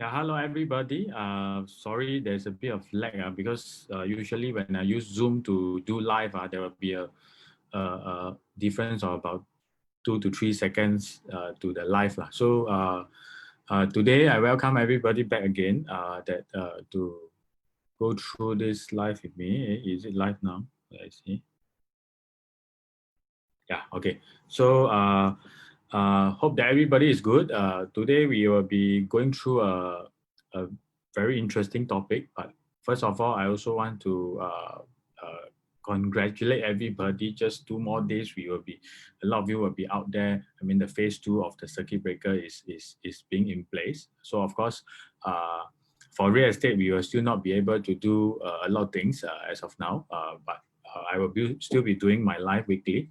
Yeah, hello everybody. Sorry, there's a bit of lag because usually when I use Zoom to do live, there will be a difference of about 2 to 3 seconds to the live. Today I welcome everybody back again to go through this live with me. Is it live now? Let's see. Yeah, okay. Hope that everybody is good. Today we will be going through a very interesting topic. But first of all, I also want to congratulate everybody. Just 2 more days, a lot of you will be out there. I mean, the phase 2 of the circuit breaker is being in place. So of course, for real estate, we will still not be able to do a lot of things as of now. But I will still be doing my live weekly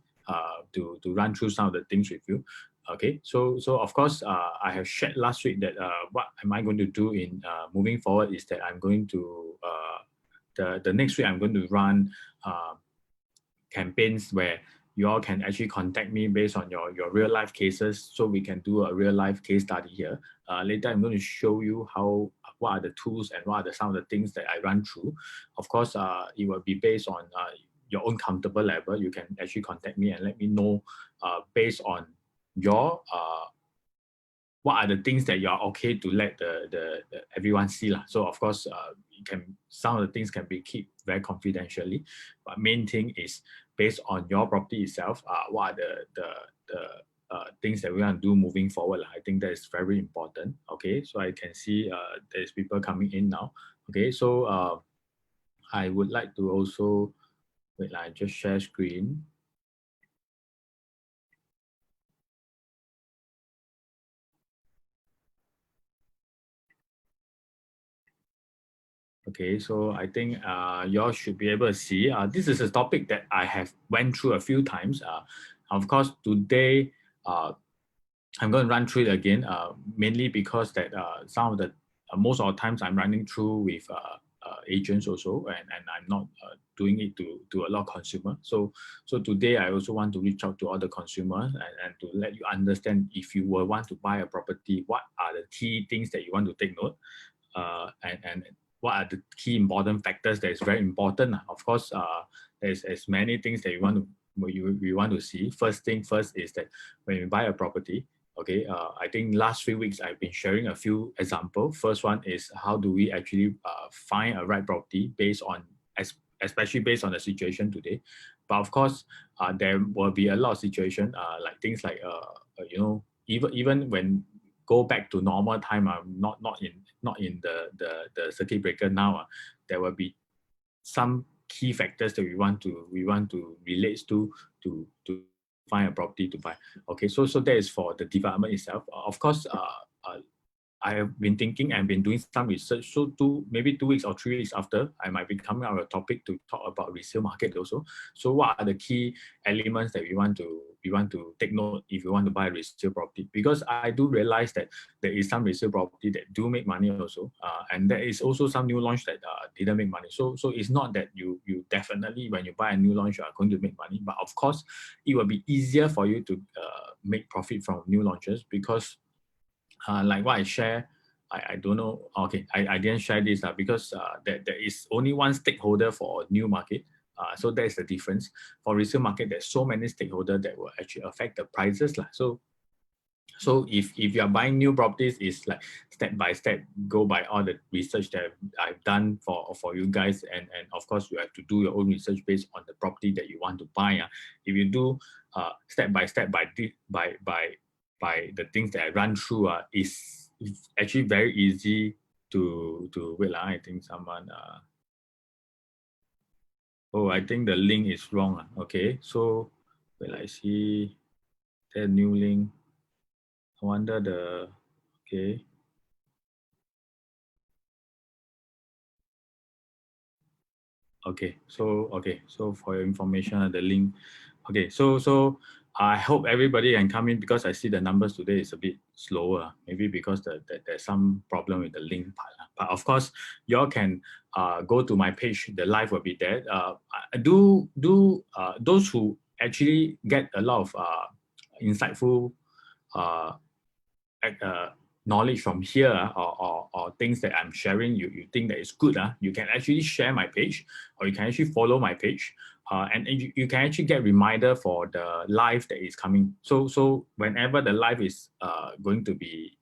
to run through some of the things with you. Okay, so of course, I have shared last week that what am I going to do in moving forward is that I'm going to the next week I'm going to run campaigns where you all can actually contact me based on your real life cases, so we can do a real life case study here. Later, I'm going to show you what are the tools and what are some of the things that I run through. Of course, it will be based on your own comfortable level. You can actually contact me and let me know based on your what are the things that you are okay to let the everyone see lah. So of course, some of the things can be kept very confidentially, but main thing is based on your property itself. What are the things that we want to do moving forward? I think that is very important. Okay, so I can see there's people coming in now. Okay, so I would like to also wait. I just share screen. Okay, so I think you all should be able to see. This is a topic that I have went through a few times. Of course, today I'm going to run through it again, mainly because that some of the most of the times I'm running through with agents also, and I'm not doing it to a lot of consumers. So today I also want to reach out to all the consumers and to let you understand, if you will want to buy a property, what are the key things that you want to take note, and what are the key important factors that is very important. Of course, there's as many things that we want to see. First thing first is that when you buy a property, okay, I think last 3 weeks I've been sharing a few examples. First one is how do we actually find a right property based on, especially based on the situation today. But of course, there will be a lot of situation like things like even when go back to normal time, not in the circuit breaker now, there will be some key factors that we want to relate to find a property to buy. Okay, so that is for the development itself. Of course, I have been thinking and been doing some research. So maybe 2 weeks or 3 weeks after, I might be coming out with a topic to talk about resale market also. So what are the key elements that we want to take note if you want to buy a resale property? Because I do realize that there is some resale property that do make money also, and there is also some new launch that didn't make money. So it's not that you definitely, when you buy a new launch, you are going to make money. But of course, it will be easier for you to make profit from new launches, because like what I share, I don't know. Okay, I didn't share this because there is only one stakeholder for a new market. So that is the difference. For resale market, there's so many stakeholders that will actually affect the prices. So if you are buying new properties, it's like step by step, go by all the research that I've done for you guys, and of course you have to do your own research based on the property that you want to buy. If you do step by step by the things that I run through, is actually very easy to wait. I think someone oh, I think the link is wrong. Okay, so well, I see the new link. I wonder okay. Okay, so for your information, the link. Okay, so I hope everybody can come in, because I see the numbers today is a bit slower. Maybe because there's some problem with the link part. But of course, you all can go to my page. The live will be there. Those who actually get a lot of insightful knowledge from here or things that I'm sharing, you think that is good, you can actually share my page, or you can actually follow my page. And you can actually get reminder for the live that is coming. So whenever the live is going to be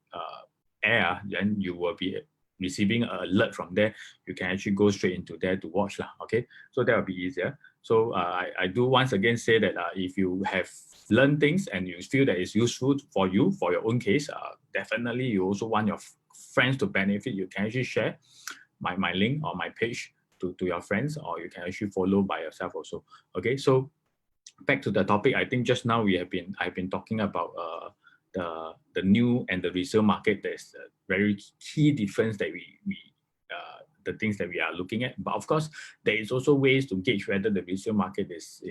air, then you will be receiving an alert from there. You can actually go straight into there to watch lah. Okay, so that will be easier. So I do once again say that if you have learned things and you feel that it's useful for you for your own case, definitely you also want your friends to benefit. You can actually share my link or my page to your friends, or you can actually follow by yourself also. Okay, so back to the topic. I think just now I've been talking about the new and the resale market. There's a very key difference that we the things that we are looking at. But of course, there is also ways to gauge whether the resale market is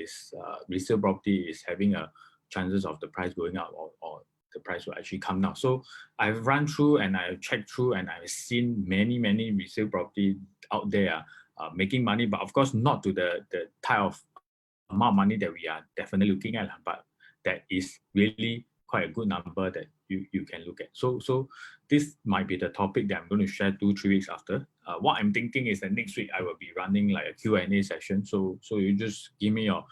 resale property is having a chances of the price going up, or the price will actually come down. So I've run through and I've checked through and I've seen many resale property out there making money, but of course not to the type of amount of money that we are definitely looking at, but that is really quite a good number that you can look at. So this might be the topic that I'm going to share 2-3 weeks after. What I'm thinking is that next week I will be running like a Q&A session. So you just give me your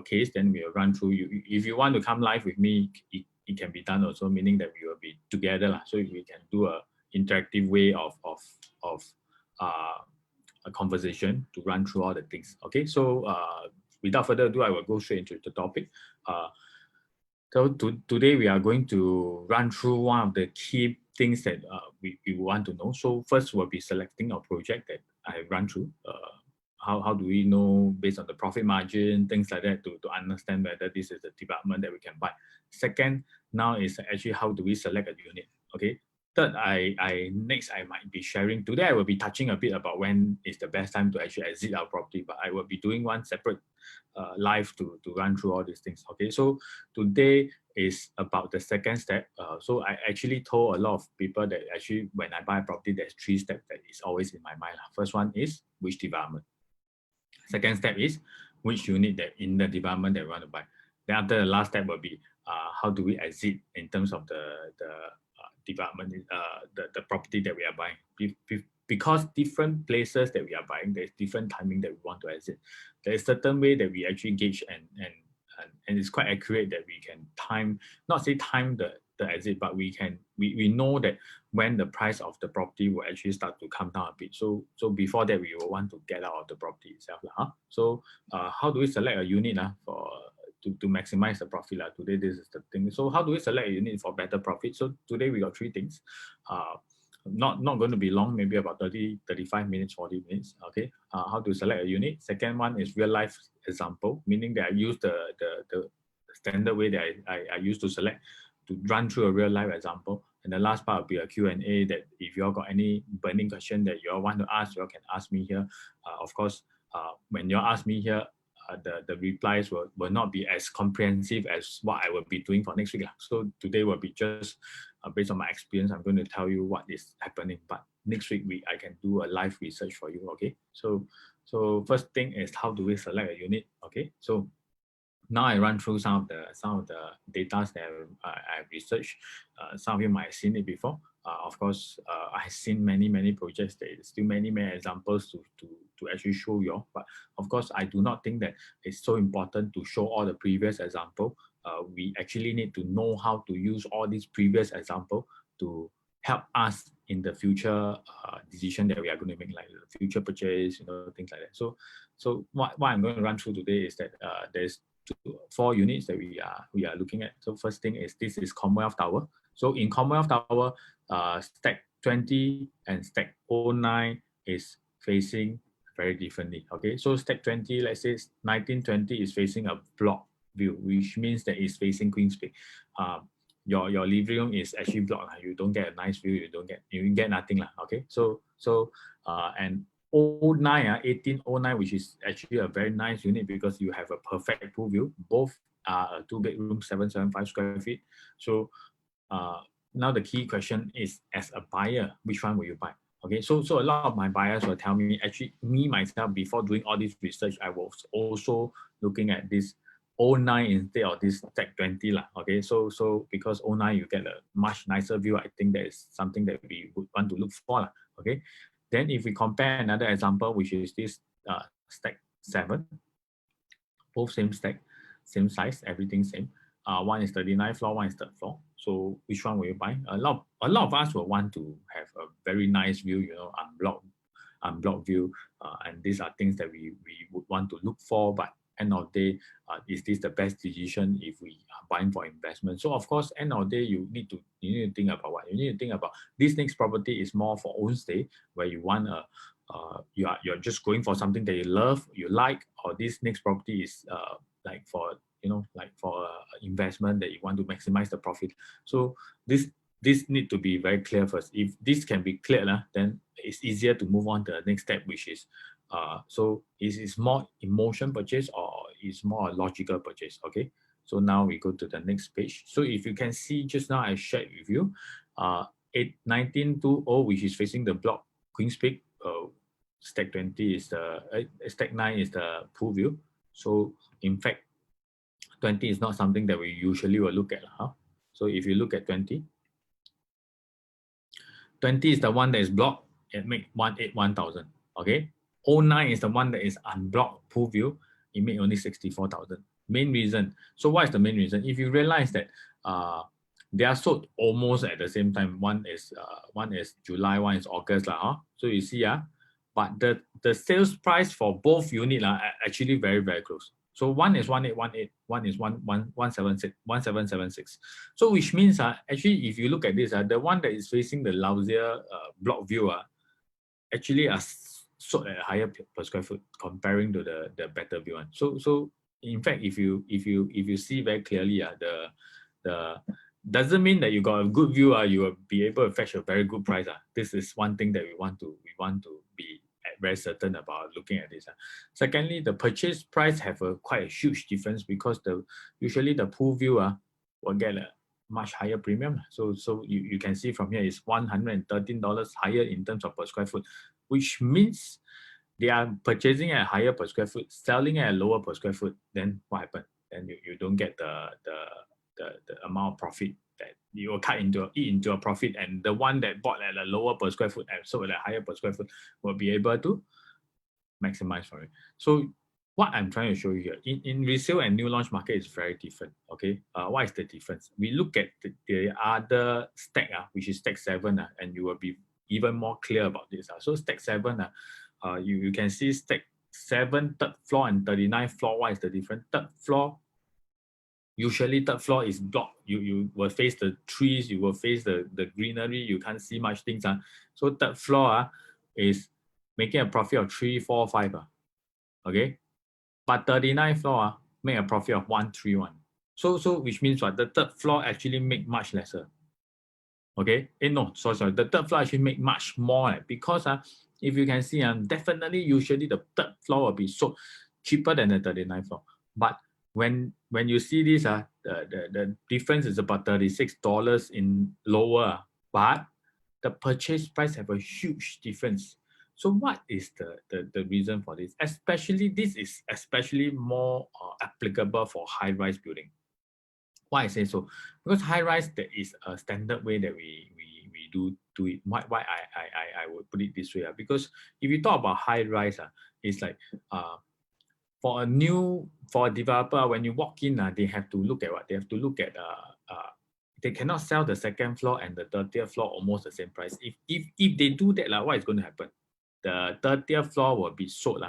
case, then we'll run through. You if you want to come live with me, it can be done also, meaning that we will be together lah. So we can do a interactive way of a conversation to run through all the things. Okay, so without further ado, I will go straight into the topic. So today we are going to run through one of the key things that we want to know. So first we'll be selecting a project that I run through. How do we know based on the profit margin, things like that, to understand whether this is a development that we can buy. Second, now is actually how do we select a unit. Okay. Third, next I might be sharing. Today I will be touching a bit about when is the best time to actually exit our property, but I will be doing one separate live to run through all these things. Okay, so today is about the second step. So I actually told a lot of people that actually when I buy a property, there's 3 steps that is always in my mind. First one is which development. Second step is which unit that in the development that we want to buy. Then after the last step will be how do we exit in terms of the development, the property that we are buying. Because different places that we are buying, there's different timing that we want to exit. There's certain way that we actually gauge and it's quite accurate that we can time, not say time the exit, but we know that when the price of the property will actually start to come down a bit. So before that, we will want to get out of the property itself. So how do we select a unit to maximize the profit? Today, this is the thing. So how do we select a unit for better profit? So today we got 3 things. Not going to be long, maybe about 30, 35 minutes, 40 minutes. Okay. How to select a unit. Second one is real life example, meaning that I use the standard way that I used to select to run through a real life example. And the last part will be a Q&A, that if you all got any burning question that you all want to ask, you all can ask me here. Of course, when you all ask me here, the replies will not be as comprehensive as what I will be doing for next week. So today will be just based on my experience. I'm going to tell you what is happening, but next week I can do a live research for you. Okay, so first thing is how do we select a unit? Okay, so now I run through some of the data that I've researched. Some of you might have seen it before. Of course, I've seen many projects. There's still many examples to actually show you all. But of course, I do not think that it's so important to show all the previous example. We actually need to know how to use all these previous example to help us in the future decision that we are going to make, like the future purchase, things like that. So what I'm going to run through today is that there's 4 units that we are looking at. So first thing is this is Commonwealth Tower. So in Commonwealth Tower, stack 20 and stack 09 is facing very differently. Okay, so stack 20, let's say 1920 is facing a block view, which means that it's facing Queen's Bay. Your living room is actually blocked. You don't get a nice view. You get nothing lah. Okay, so and 1809, which is actually a very nice unit because you have a perfect pool view. Both are a 2-bedroom, 775 square feet. So now the key question is, as a buyer, which one will you buy? Okay, so a lot of my buyers will tell me, actually, me myself, before doing all this research, I was also looking at this 09 instead of this Stack 20 lah. Okay, so because 09 you get a much nicer view, I think that is something that we would want to look for lah. Okay, then if we compare another example, which is this Stack 7, both same stack, same size, everything same. One is 39 floor, one is third floor. So which one will you buy? A lot of us will want to have a very nice view, you know, unblocked view, and these are things that we would want to look for. But end of the day, is this the best decision if we are buying for investment? So of course, end of the day, you need to think about what you need to think about. This next property is more for own stay, where you want a you're just going for something that you love, you like, or this next property is like for investment that you want to maximize the profit. So this need to be very clear first. If this can be clear, then it's easier to move on to the next step, which is so is it more emotion purchase or is more a logical purchase? Okay, so now we go to the next page. So if you can see just now I shared with you 1920, which is facing the block Queen's Peak. Stack 20 is the Stack 9 is the pool view. So in fact 20 is not something that we usually will look at. So if you look at 20 is the one that is blocked, it make 181,000. Okay, 09 is the one that is unblocked pool view, it made only 64,000. Main reason. So what is the main reason? If you realize that they are sold almost at the same time. One is July, one is August So you see but the sales price for both units are actually very, very close. So one is 1818, one is 1776. So which means actually if you look at this, the one that is facing the lousier block view actually are sold at a higher per square foot comparing to the better view one. So in fact, if you see very clearly the doesn't mean that you got a good view, you will be able to fetch a very good price. This is one thing that we want to be very certain about looking at this. Secondly, the purchase price have quite a huge difference because usually the pool view will get a much higher premium. So you can see from here is $113 higher in terms of per square foot, which means they are purchasing at a higher per square foot, selling at a lower per square foot. Then what happened? Then you don't get the amount of profit that you will eat into a profit, and the one that bought at a lower per square foot and sold at a higher per square foot will be able to maximize for it. So what I'm trying to show you here, in resale and new launch market is very different. Okay, what is the difference? We look at the other stack, which is Stack 7, and you will be even more clear about this. So Stack 7, you can see Stack 7 third floor and 39 floor. What is the difference? Third floor, usually third floor is blocked. You will face the trees, you will face the greenery, you can't see much things. So third floor is making a profit of 3, 4, 5. Okay, but 39 floor make a profit of 131. So which means what? The third floor actually make much lesser. Okay, no, sorry, the third floor actually make much more because if you can see, definitely usually the third floor will be sold cheaper than the 39 floor. But when you see this, the difference is about $36 in lower, but the purchase price have a huge difference. So what is the reason for this? This is especially more applicable for high-rise building. Why I say so? Because high-rise, there is a standard way that we do it. Why I would put it this way? Because if you talk about high-rise, it's like for a developer, when you walk in, they have to look at what? They have to look at they cannot sell the second floor and the 30th floor almost the same price. If they do that, what is going to happen? The 30th floor will be sold,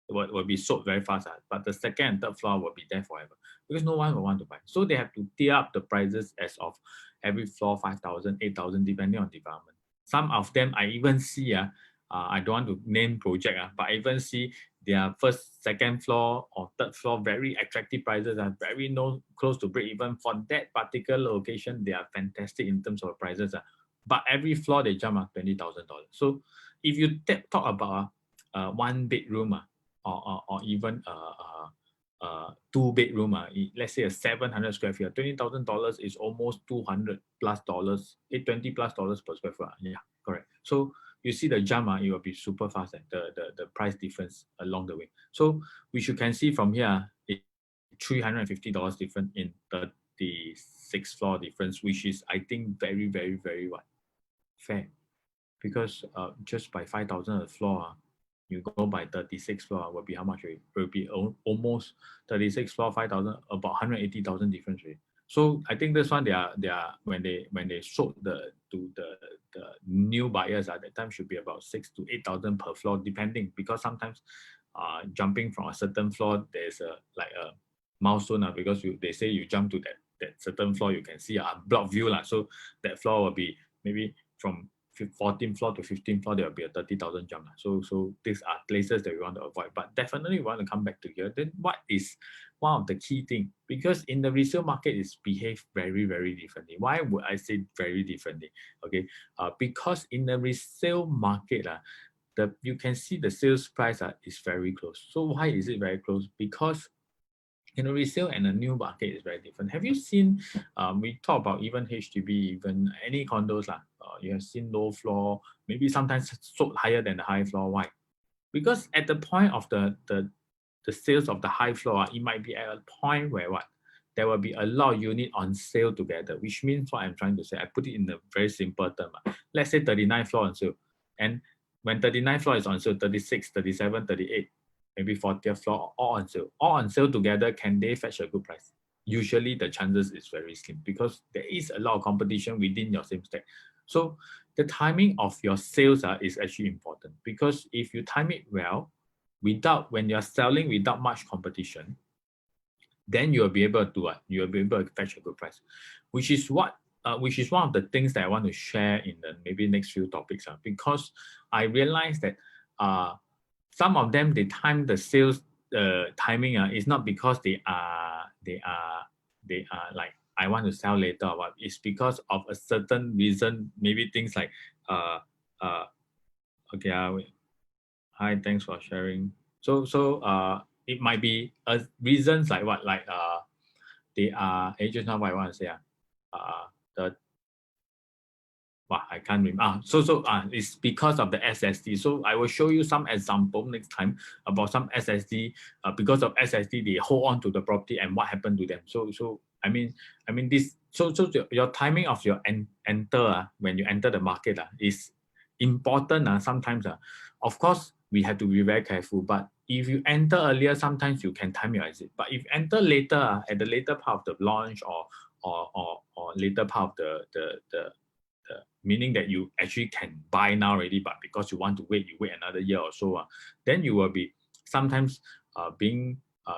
will be sold very fast, but the second and third floor will be there forever because no one will want to buy. So they have to tier up the prices as of every floor 5,000, 8,000, depending on development. Some of them I even see, I don't want to name project, but I even see their first, second floor or third floor very attractive prices are very close to break even. For that particular location, they are fantastic in terms of prices. But every floor they jump $20,000. So if you talk about one bedroom or even two bedroom, let's say a 700 square feet, $20,000 is almost $200 plus, $20 plus per square foot. Yeah, correct. So you see the jump, it will be super fast, the price difference along the way. So which you can see from here, $350 difference in 36 floor difference, which is, I think, very, very, very what? Fair. Because just by 5,000 a floor, you go by 36 floor, will be how much? Will be almost 36 floor, 5,000, about 180,000 difference. So I think this one, they are when they sold to the new buyers at that time should be about 6,000 to 8,000 per floor, depending, because sometimes jumping from a certain floor, there's a milestone, because they say you jump to that certain floor, you can see a block view so that floor will be maybe from 14th floor to 15th floor, there will be a 30,000 jump. So these are places that we want to avoid. But definitely we want to come back to here. Then what is one of the key things? Because in the resale market, it's behaved very, very differently. Why would I say very differently? Okay, because in the resale market, you can see the sales price is very close. So why is it very close? Because in a resale and a new market is very different. Have you seen, we talk about even HDB, even any condos, you have seen low floor, maybe sometimes sold higher than the high floor. Why? Because at the point of the sales of the high floor, it might be at a point where what? There will be a lot of unit on sale together, which means what I'm trying to say, I put it in a very simple term. Let's say 39 floor on sale. And when 39 floor is on sale, 36, 37, 38, maybe 40th floor, all on sale. All on sale together, can they fetch a good price? Usually the chances is very slim because there is a lot of competition within your same stack. So the timing of your sales is actually important, because if you time it well, when you're selling without much competition, then you'll be able to you'll be able to fetch a good price, which is one of the things that I want to share in the maybe next few topics, because I realized that some of them, they time the sales timing is not because they are like, I want to sell later or what. It's because of a certain reason, maybe things like okay, wait. Hi, thanks for sharing. So it might be reasons like what, like they are agents. Now what I want to say I can't remember. It's because of the SSD. So I will show you some example next time about some SSD. Because of SSD, they hold on to the property and what happened to them. So I mean this. So your timing of your enter when you enter the market is important. Sometimes of course we have to be very careful. But if you enter earlier, sometimes you can time your exit. But if you enter later, at the later part of the launch or later part of the meaning that you actually can buy now already, but because you want to wait, you wait another year or so, then you will be sometimes being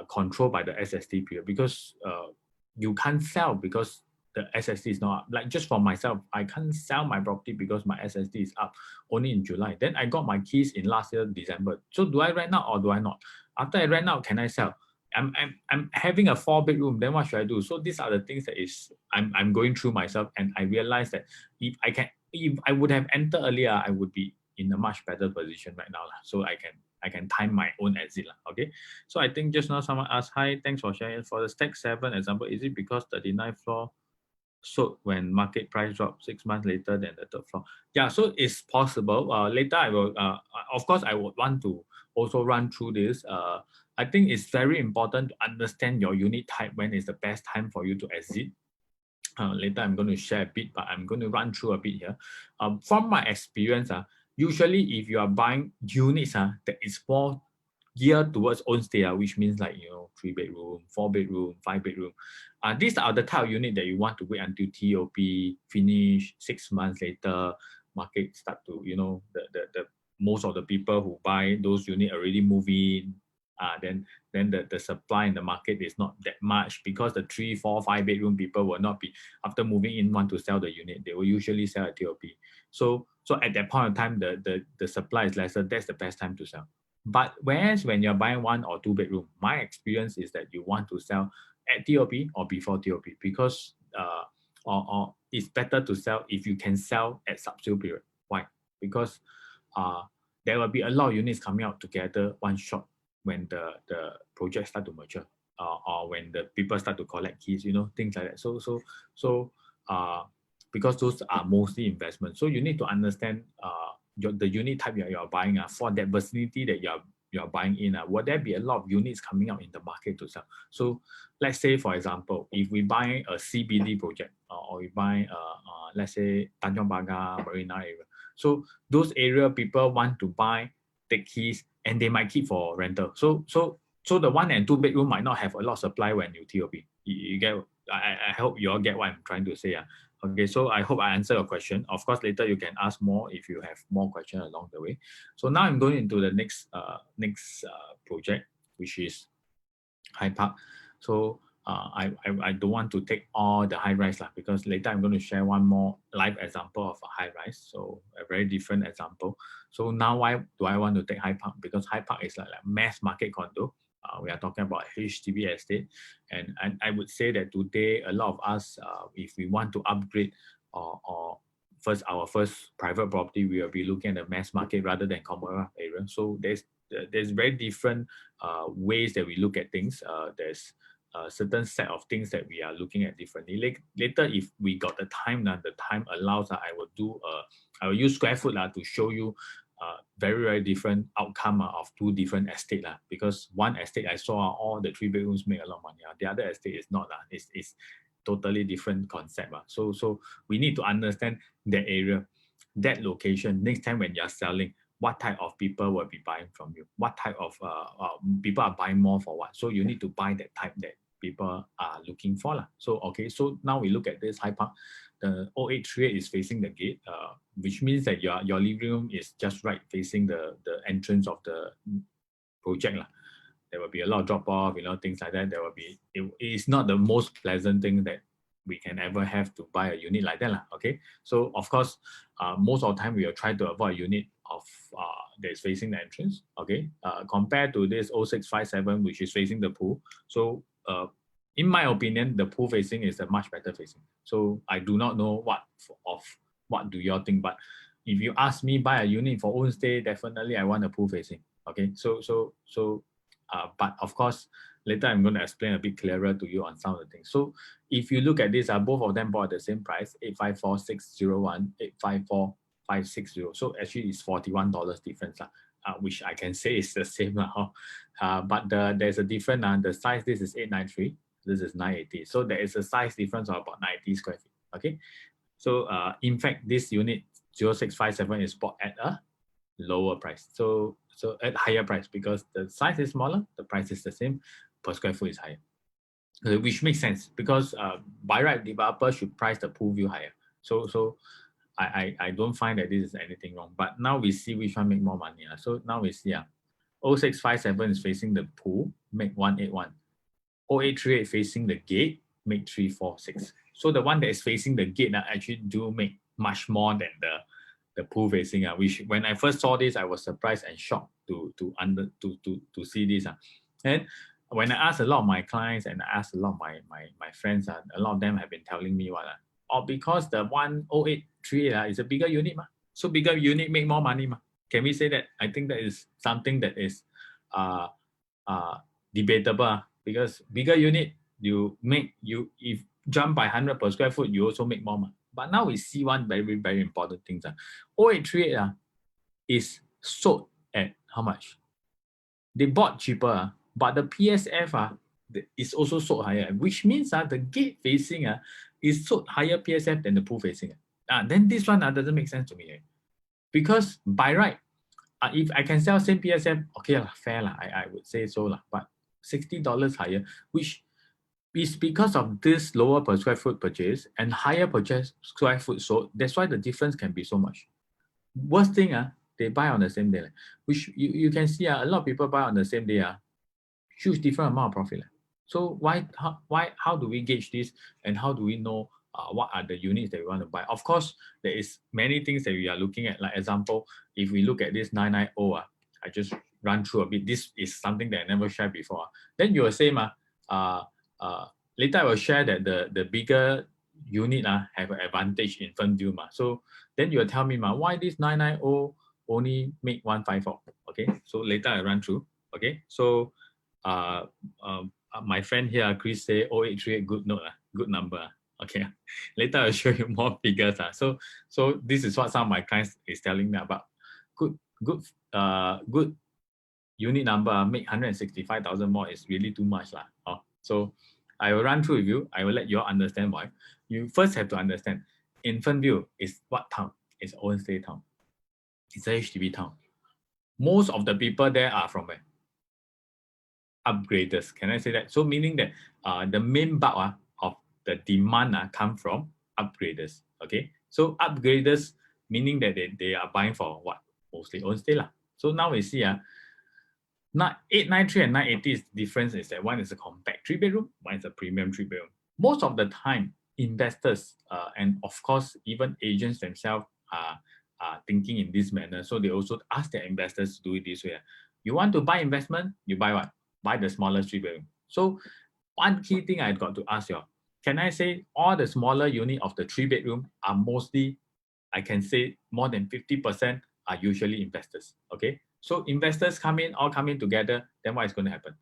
controlled by the SSD period, because you can't sell because the SSD is not up. Like just for myself, I can't sell my property because my SSD is up only in July. Then I got my keys in last year, December. So do I rent out or do I not? After I rent out, can I sell? I'm having a 4-bedroom, then what should I do? So these are the things that I'm going through myself, and I realized that if I would have entered earlier, I would be in a much better position right now. So I can time my own exit. Okay. So I think just now someone asked, hi, thanks for sharing. For the stack 7 example, is it because 39th floor sold when market price dropped 6 months later than the 3rd floor? Yeah, so it's possible. Later I will, of course, I would want to also run through this. I think it's very important to understand your unit type, when is the best time for you to exit. Later I'm going to share a bit, but I'm going to run through a bit here. From my experience, usually if you are buying units that is more geared towards own stay, which means like 3-bedroom, 4-bedroom, 5-bedroom. These are the type of unit that you want to wait until TOP finish 6 months later, market start to the most of the people who buy those units already move in. Then the supply in the market is not that much, because the 3, 4, 5-bedroom people will not be, after moving in, want to sell the unit. They will usually sell at TOP. So at that point of time, the supply is lesser. That's the best time to sell. But whereas when you're buying 1 or 2-bedroom, my experience is that you want to sell at TOP or before TOP, because or it's better to sell if you can sell at sub-sale period. Why? Because there will be a lot of units coming out together one shot when the project start to mature, or when the people start to collect keys, things like that. So because those are mostly investments, so you need to understand the unit type you're buying for that vicinity that you're buying in, would there be a lot of units coming out in the market to sell? So let's say, for example, if we buy a CBD project or we buy, let's say, Tanjong Pagar, Marina area. So those area people want to buy, take keys, and they might keep for rental. So the 1 and 2 bedroom might not have a lot of supply when you TOP. You get, I hope you all get what I'm trying to say. Okay, so I hope I answer your question. Of course, later you can ask more if you have more questions along the way. So now I'm going into the next project, which is High Park. So I don't want to take all the high rise because later I'm going to share one more live example of a high rise. So a very different example. So now why do I want to take High Park? Because High Park is like mass market condo. We are talking about HDB estate, and I would say that today a lot of us, if we want to upgrade or our first private property, we will be looking at the mass market rather than Commonwealth area. So there's very different ways that we look at things. There's a certain set of things that we are looking at differently. Later, if we got the time, the time allows, I will use square foot to show you very, very different outcome of 2 different estates. Because one estate I saw all the 3 bedrooms make a lot of money. The other estate is not. It's totally different concept. So we need to understand that area, that location. Next time when you're selling, what type of people will be buying from you? What type of people are buying more for what? So you need to buy that type that people are looking for. So okay, so now we look at this High Park. The 0838 is facing the gate, which means that your living room is just right facing the entrance of the project. There will be a lot of drop off, things like that. There will be, it's not the most pleasant thing that we can ever have to buy a unit like that. Okay, so of course, most of the time we will try to avoid a unit of that is facing the entrance. Okay, compared to this 0657, which is facing the pool. So in my opinion, the pool facing is a much better facing. So I do not know what do you all think, but if you ask me buy a unit for own stay, definitely I want a pool facing. Okay, but of course, later I'm going to explain a bit clearer to you on some of the things. So if you look at this, both of them bought at the same price, 854,601, 854,560. So actually it's $41 difference, which I can say is the same now. But there's a difference. The size, this is 893, this is 980. So there is a size difference of about 90 square feet. Okay. So in fact, this unit 0657 is bought at a lower price. So at higher price because the size is smaller, the price is the same, per square foot is higher. Which makes sense because by right, developer should price the pool view higher. So I don't find that this is anything wrong. But now we see which one make more money. So now we see 0657 is facing the pool, make 181. 0838 facing the gate, make 346. So the one that is facing the gate actually do make much more than the pool facing. Which when I first saw this, I was surprised and shocked to see this. And when I asked a lot of my clients and I asked a lot of my friends, a lot of them have been telling me because the 1083 is a bigger unit. So bigger unit make more money. Can we say that? I think that is something that is debatable because bigger unit, if jump by 100 per square foot, you also make more money. But now we see one very, very important thing. 0838 is sold at how much? They bought cheaper, but the PSF is also sold higher, which means the gate facing is sold higher PSF than the pool facing. Then this one doesn't make sense to me. Because by right, if I can sell same PSF, okay, fair, I would say so. But $60 higher, which is because of this lower per square foot purchase and higher purchase square foot sold. That's why the difference can be so much. Worst thing, they buy on the same day, which you can see a lot of people buy on the same day, huge different amount of profit. So how do we gauge this and how do we know what are the units that we want to buy? Of course, there is many things that we are looking at. Like example, if we look at this 990, I just run through a bit. This is something that I never shared before. Then you will say, later I will share that the bigger unit have an advantage in front view. So then you will tell me why this 990 only make 154. Okay, so later I run through. Okay, so my friend here, Chris, say 0838 good note, good number. Okay, later I'll show you more figures. So this is what some of my clients is telling me about. Good unit number make 165,000 more is really too much lah. So I will run through with you. I will let you all understand why. You first have to understand Infant View is what town? It's own stay town. It's a HDB town. Most of the people there are from where? Upgraders. Can I say that? So meaning that the main bulk of the demand come from upgraders. Okay. So upgraders meaning that they are buying for what? Mostly own stay lah. So now we see 893 and 980 is difference is that one is a compact 3-bedroom, one is a premium 3-bedroom. Most of the time, investors and of course even agents themselves are thinking in this manner. So they also ask their investors to do it this way. You want to buy investment, you buy what? Buy the smallest 3-bedroom. So one key thing I got to ask you, can I say all the smaller unit of the 3-bedroom are mostly, I can say more than 50% are usually investors. Okay. So investors all come in together, then what is going to happen?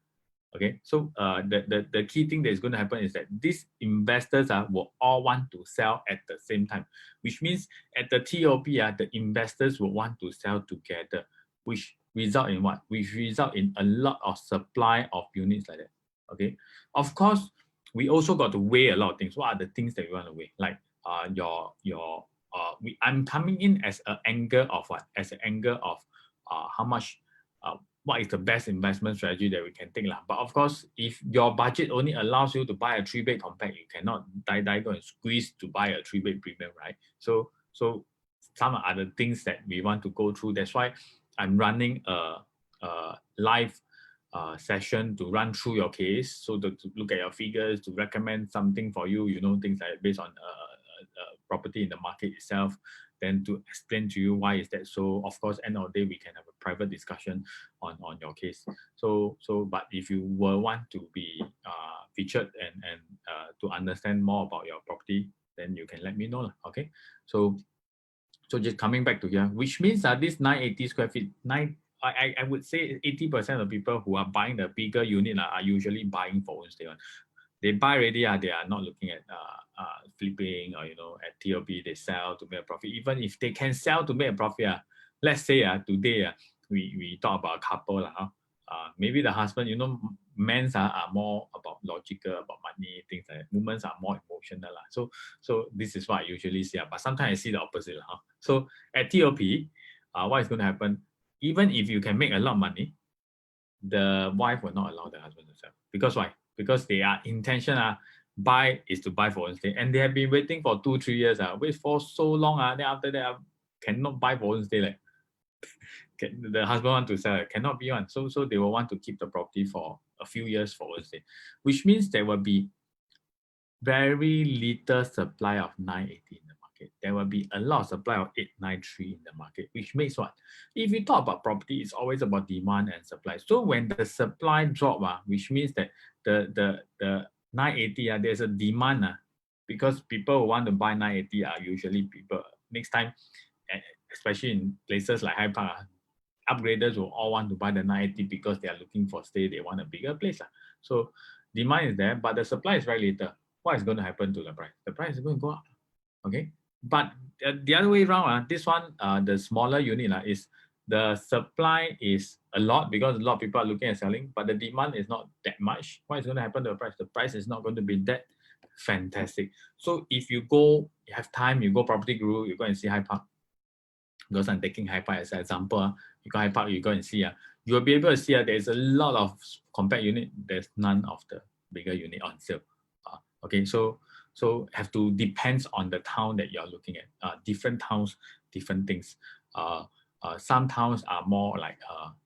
Okay, so the key thing that is going to happen is that these investors will all want to sell at the same time, which means at the TOP, the investors will want to sell together, which result in what? Which result in a lot of supply of units like that. Okay, of course, we also got to weigh a lot of things. What are the things that we want to weigh? Like I'm coming in as an angle of what? As an angle of how much, what is the best investment strategy that we can take lah. But of course, if your budget only allows you to buy a 3-bed compact, you cannot go and squeeze to buy a 3-bed premium, right? So some are the things that we want to go through. That's why I'm running a live session to run through your case, so to look at your figures, to recommend something for you, things like based on property in the market itself, then to explain to you why is that so. Of course, end of the day, we can have a private discussion on your case. But if you will want to be featured and to understand more about your property, then you can let me know. Okay, so just coming back to here, which means that this 980 square feet, I would say 80% of people who are buying the bigger unit are usually buying for own stay. They buy already, they are not looking at flipping or at TOP, they sell to make a profit. Even if they can sell to make a profit, let's say today we talk about a couple, maybe the husband, men are more about logical, about money, things like that. Women are more emotional. So this is what I usually see. But sometimes I see the opposite. So at TOP, what is going to happen? Even if you can make a lot of money, the wife will not allow the husband to sell. Because why? Because their intention buy is to buy for own stay, and they have been waiting for 2-3 years. Wait for so long. Then after that, cannot buy for own stay. Like the husband want to sell, cannot be one. So they will want to keep the property for a few years for own stay, which means there will be very little supply of 980 in the market. There will be a lot of supply of 893 in the market, which makes what? If you talk about property, it's always about demand and supply. So when the supply drop, which means that the 980, there's a demand, because people who want to buy 980 are usually people next time, especially in places like Hyde Park, upgraders will all want to buy the 980 because they are looking for stay, they want a bigger place. So demand is there, but the supply is very little. What is going to happen to the price? The price is going to go up. Okay, but the other way around, this one, the smaller unit is the supply is a lot because a lot of people are looking at selling, but the demand is not that much. What is going to happen to the price? The price is not going to be that fantastic. So if you have time, you go Property Guru, you go and see Hyde Park. Because I'm taking Hyde Park as an example. You go Hyde Park, you go and see. You will be able to see there's a lot of compact unit. There's none of the bigger unit on sale. Okay, so have to depends on the town that you're looking at. Different towns, different things. Some towns are more like,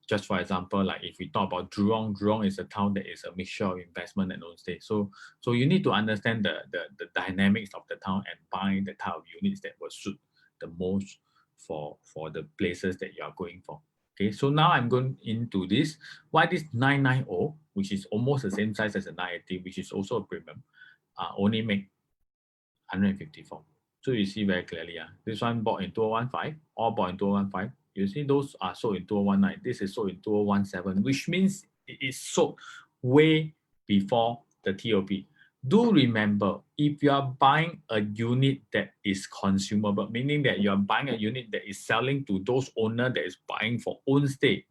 just for example, like if we talk about Jurong is a town that is a mixture of investment and own stay. So you need to understand the dynamics of the town and find the type of units that will suit the most for the places that you are going for. Okay, so now I'm going into this. Why this 990, which is almost the same size as a 980, which is also a premium, only make 154. So you see very clearly, this one bought in 2015, all bought in 2015. You see those are sold in 2019. This is sold in 2017, which means it is sold way before the TOP. Do remember, if you are buying a unit that is consumable, meaning that you are buying a unit that is selling to those owners that is buying for own stay,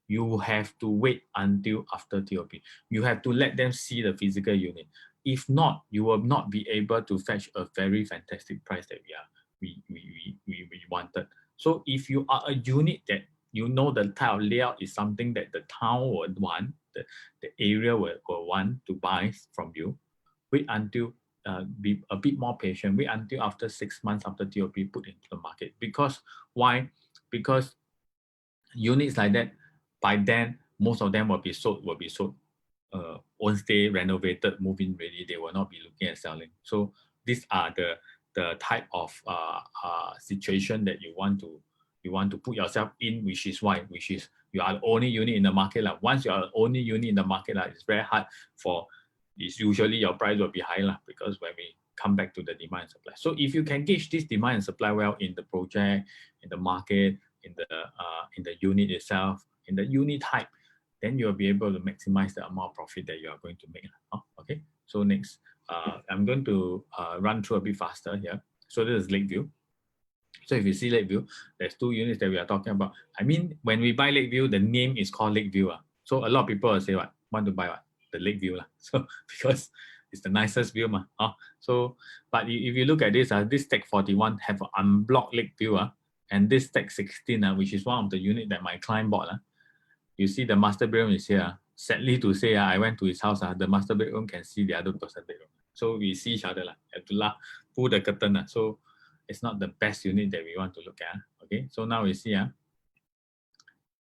you have to wait until after TOP. You have to let them see the physical unit. If not, you will not be able to fetch a very fantastic price that we wanted. So if you are a unit that you know the type of layout is something that the town would want, the area will want to buy from you, wait until be a bit more patient. Wait until after 6 months after TOP put into the market. Because why? Because units like that, by then most of them will be sold. Once they renovated, move in ready, they will not be looking at selling. So these are the type of situation that you want to put yourself in, which is you are the only unit in the market. Once you are the only unit in the market, it's very hard for, it's usually your price will be high because when we come back to the demand and supply. So if you can gauge this demand and supply well in the project, in the market, in the unit itself, in the unit type, then you'll be able to maximize the amount of profit that you are going to make. Okay, so next, I'm going to run through a bit faster here. So this is Lakeview. So if you see Lakeview, there's two units that we are talking about. I mean, when we buy Lakeview, the name is called Lakeview. So a lot of people will say, what, want to buy what? The Lakeview. So because it's the nicest view. So, but if you look at this, this Tech 41 have an unblocked Lakeview. And this Tech 16, which is one of the unit that my client bought. You see the master bedroom is here. Sadly to say, I went to his house. The master bedroom can see the other person's bedroom. So we see each other. Have to pull the curtain. So it's not the best unit that we want to look at. Okay, so now we see.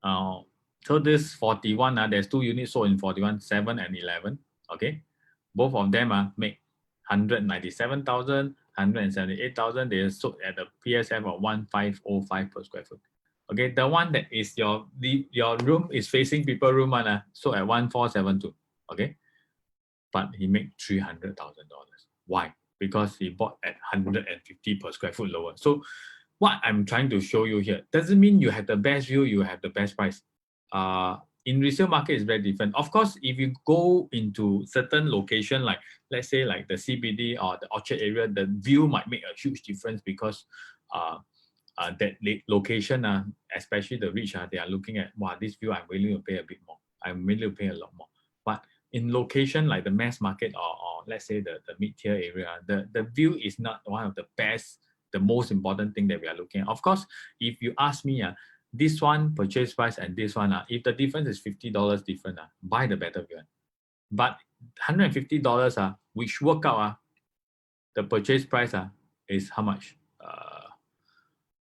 So this 41, there's two units sold in 41, 7 and 11. Okay, both of them make 197,000, 178,000. They are sold at the PSF of 1,505 per square foot. Okay, the one that is your room is facing people room sold at 1,472. Okay, but he made $300,000. Why? Because he bought at 150 per square foot lower. So what I'm trying to show you here doesn't mean you have the best view, you have the best price. In resale market is very different. Of course, if you go into certain location, like let's say like the CBD or the Orchard area, the view might make a huge difference because that location, especially the rich, they are looking at, wow, this view, I'm willing to pay a bit more. I'm willing to pay a lot more. But in location like the mass market or let's say the mid-tier area, the view is not one of the best, the most important thing that we are looking at. Of course, if you ask me, this one purchase price and this one, if the difference is $50 different, buy the better view. But $150, which work out, the purchase price is how much?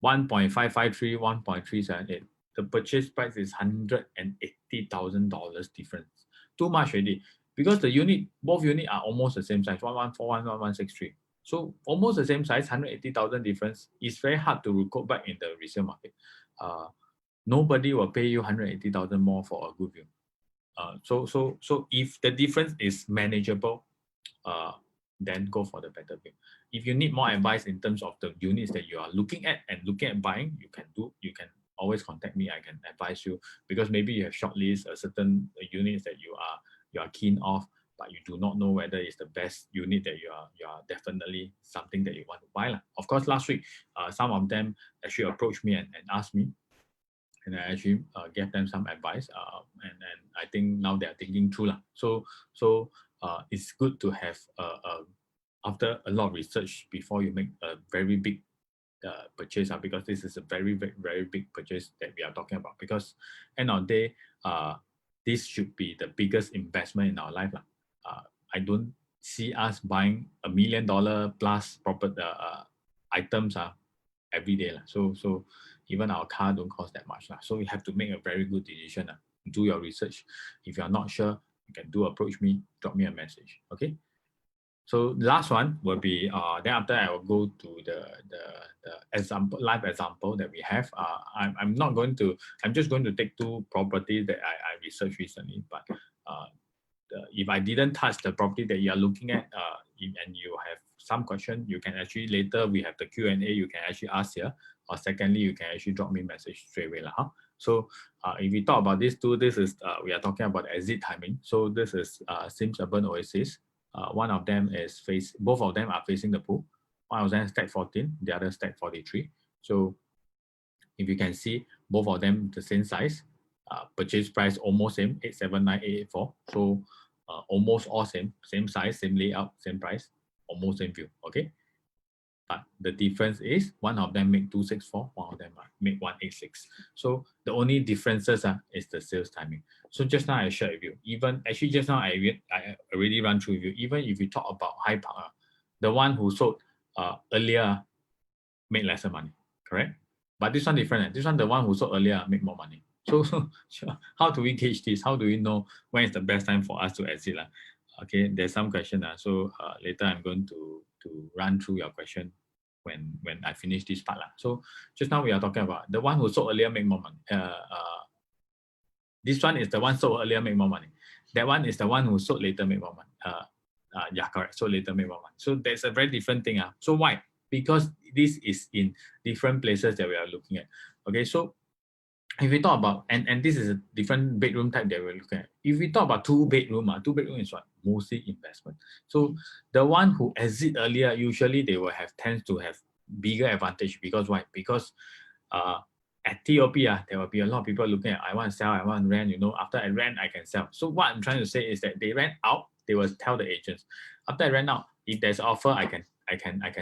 1.553, 1.378. The purchase price is $180,000 difference. Too much already. Because the unit, both units are almost the same size, 1141, 1163. So almost the same size, 180,000 difference. It's very hard to recoup back in the resale market. Nobody will pay you 180,000 more for a good view. So if the difference is manageable, then go for the better view. If you need more advice in terms of the units that you are looking at and looking at buying, you can always contact me. I can advise you because maybe you have shortlist a certain units that you are keen of, but you do not know whether it's the best unit that you are definitely something that you want to buy. Of course, last week, some of them actually approached me and asked me, and I actually gave them some advice. And I think now they are thinking through. So it's good to have after a lot of research before you make a very big purchase, because this is a very, very, very big purchase that we are talking about. Because end of the day, this should be the biggest investment in our life. I don't see us buying $1 million plus property items every day. So even our car don't cost that much. So you have to make a very good decision. Do your research. If you're not sure, you can approach me, drop me a message. Okay. So the last one will be then after I will go to the example, live example that we have. I'm just going to take two properties that I researched recently. But if I didn't touch the property that you are looking at, and you have some question, you can actually later we have the Q&A. You can actually ask here, or secondly, you can actually drop me a message straight away. So if we talk about this two, this is we are talking about exit timing. So this is Sims Urban Oasis. One of them is both of them are facing the pool. One of them is Tech 14, the other is Tech 43. So if you can see, both of them the same size. purchase price almost same, 879, 884. So almost all same size, same layout, same price, almost same view. Okay. But the difference is one of them make 264, one of them make 186. So the only differences is the sales timing. So just now I shared with you, even actually just now I already run through with you, even if you talk about High Park, the one who sold earlier made lesser money, correct? But this one different. This one, the one who sold earlier make more money. So how do we gauge this? How do we know when is the best time for us to exit? Okay, there's some question. So later I'm going to run through your question when I finish this part. So just now we are talking about the one who sold earlier make more money. This one is the one sold earlier make more money. That one is the one who sold later make more money. Yeah, correct. So later make more money. So that's a very different thing. So why? Because this is in different places that we are looking at. Okay, so if we talk about, and this is a different bedroom type that we're looking at. If we talk about two bedroom is what? Mostly investment. So the one who exit earlier, usually they will tends to have bigger advantage. Because why? Because at TOP, there will be a lot of people looking at, I want to sell, I want to rent, after I rent, I can sell. So what I'm trying to say is that they rent out, they will tell the agents, after I rent out, if there's offer, I can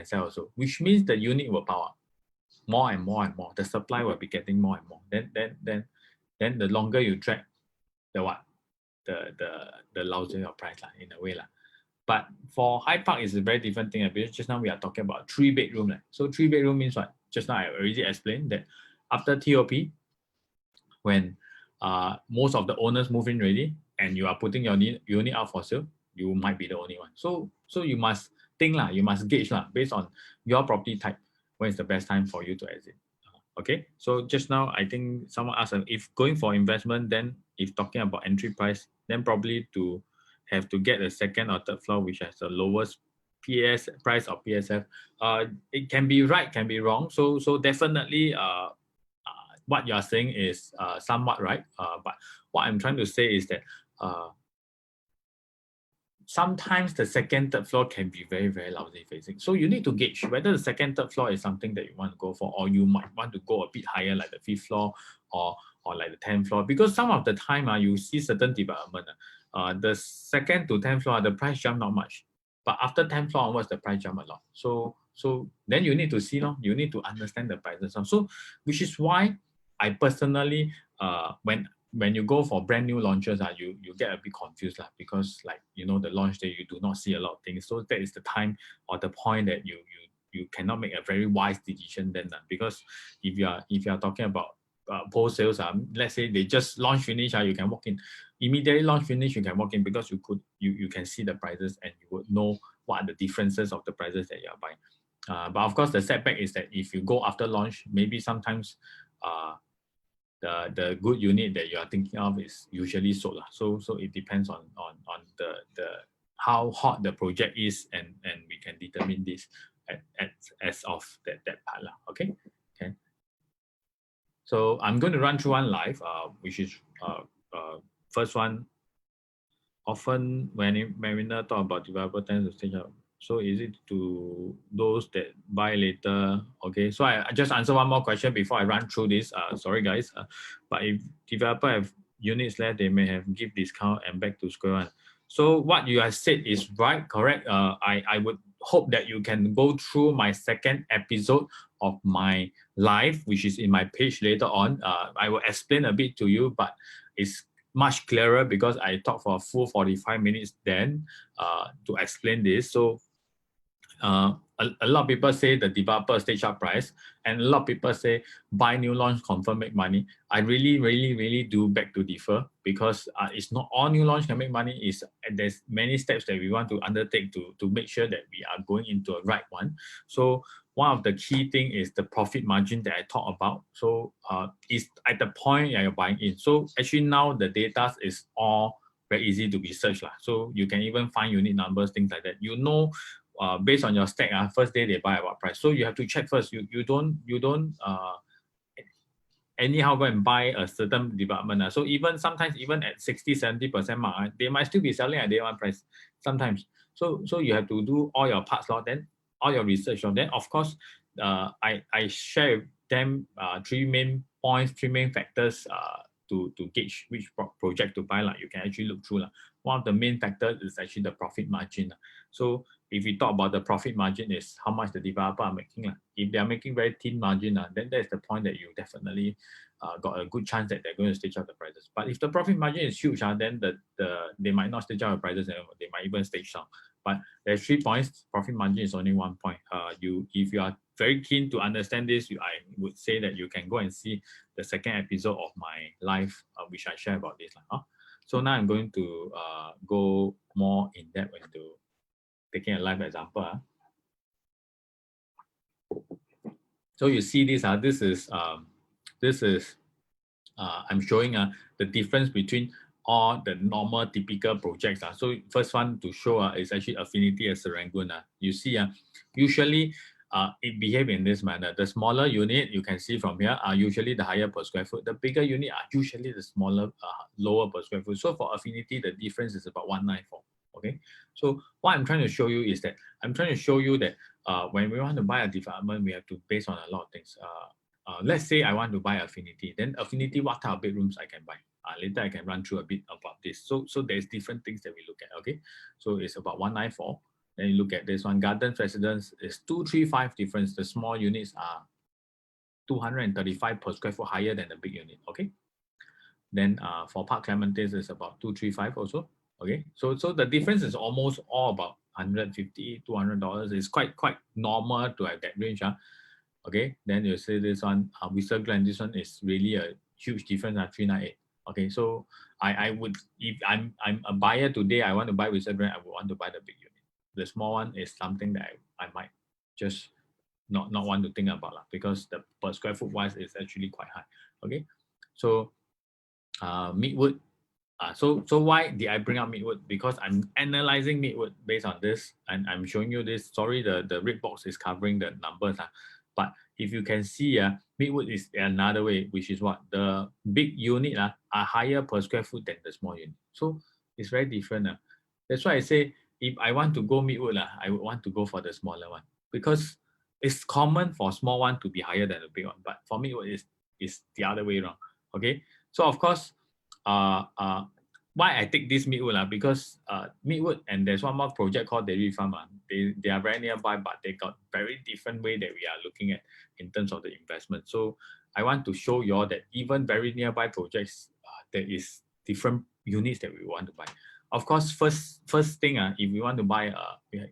sell also, which means the unit will power up more and more and more. The supply will be getting more and more. Then the longer you drag, the what? The lousier your price in a way. But for High Park, it's a very different thing. Because just now we are talking about 3-bedroom. So 3-bedroom means what? Just now I already explained that after TOP, when most of the owners move in already and you are putting your unit out for sale, you might be the only one. So you must think, you must gauge based on your property type, when is the best time for you to exit. Okay, so just now I think someone asked, if going for investment, then if talking about entry price, then probably to have to get a second or third floor which has the lowest PS price of PSF. It can be right, can be wrong. So definitely what you are saying is somewhat right. But what I'm trying to say is that sometimes the second, third floor can be very, very lousy facing. So you need to gauge whether the second, third floor is something that you want to go for, or you might want to go a bit higher, like the 5th floor or like the 10th floor. Because some of the time you see certain development, the 2nd to 10th floor, the price jump not much. But after 10th floor onwards, the price jump a lot. So then you need to see, you need to understand the prices. So which is why I personally, when you go for brand new launches, you get a bit confused, because the launch day, you do not see a lot of things. So that is the time or the point that you cannot make a very wise decision then. Because if you are talking about post sales, let's say they just launch finish, you can walk in. Immediately launch finish, you can walk in, because you can see the prices and you would know what are the differences of the prices that you are buying. But of course, the setback is that if you go after launch, maybe sometimes the good unit that you are thinking of is usually sold. So it depends on the how hot the project is, and we can determine this as of that part. Okay. So I'm going to run through one live, which is first one. Often when Marina talk about developer tends to stage up. So is it to those that buy later? Okay, so I just answer one more question before I run through this. Sorry guys, but if developer have units left, they may have give discount and back to square one. So what you have said is right, correct. I would hope that you can go through my second episode of my live, which is in my page later on. I will explain a bit to you, but it's much clearer because I talked for a full 45 minutes then to explain this. So a lot of people say the developer stage up price, and a lot of people say buy new launch confirm make money. I really do beg to differ, because it's not all new launch can make money. There's many steps that we want to undertake to make sure that we are going into a right one. So one of the key thing is the profit margin that I talk about. So it's at the point you're buying in. So actually now the data is all very easy to be searched. So you can even find unit numbers, things like that. Based on your stack, first day they buy at what price. So you have to check first. You don't anyhow go and buy a certain development. So sometimes even at 60-70% mark, they might still be selling at day one price sometimes. So you have to do all your parts, then all your research. Then of course, I share with them three main points, three main factors to gauge which project to buy, you can actually look through. One of the main factors is actually the profit margin. So if we talk about the profit margin is how much the developer are making. If they are making very thin margin, then that's the point that you definitely got a good chance that they're going to stage out the prices. But if the profit margin is huge, then they might not stage out the prices and they might even stage down. But there's 3 points. Profit margin is only 1 point. If you are very keen to understand this, I would say that you can go and see the second episode of my live, which I share about this. So now I'm going to go more in depth into taking a live example. So you see this. This is I'm showing the difference between all the normal typical projects. So first one to show is actually Affinity at Serangoon. You see, usually it behaves in this manner. The smaller unit you can see from here are usually the higher per square foot. The bigger unit are usually the smaller, lower per square foot. So for Affinity, the difference is about 194. Okay, so what I'm trying to show you is that when we want to buy a development, we have to base on a lot of things. Let's say I want to buy Affinity. Then Affinity, what type of bedrooms I can buy? Later I can run through a bit about this. So there's different things that we look at. Okay, so it's about 194. Then you look at this one. Garden Residence is 235 difference. The small units are 235 per square foot higher than the big unit. Okay. Then for Park Clementes is about 235 also. Okay, so the difference is almost all about $150, $200. It's quite normal to have that range. Okay, then you see this one, Whistler Glen. This one is really a huge difference. 398. Okay, so I would, if I'm a buyer today, I want to buy Whistler Glen, I would want to buy the big unit. The small one is something that I might just not want to think about because the per square foot wise is actually quite high. Okay, so Midwood. So why did I bring up Midwood? Because I'm analyzing Midwood based on this, and I'm showing you this. Sorry, the red box is covering the numbers. But if you can see, Midwood is another way, which is what the big unit are higher per square foot than the small unit. So it's very different. That's why I say if I want to go Midwood, I would want to go for the smaller one because it's common for small one to be higher than the big one. But for Midwood, is the other way around. Okay, so of course, why I take this Midwood because Midwood and there's one more project called Dairy Farm. They are very nearby, but they got very different way that we are looking at in terms of the investment. So I want to show you all that even very nearby projects, there is different units that we want to buy. Of course, first thing, if we want to buy,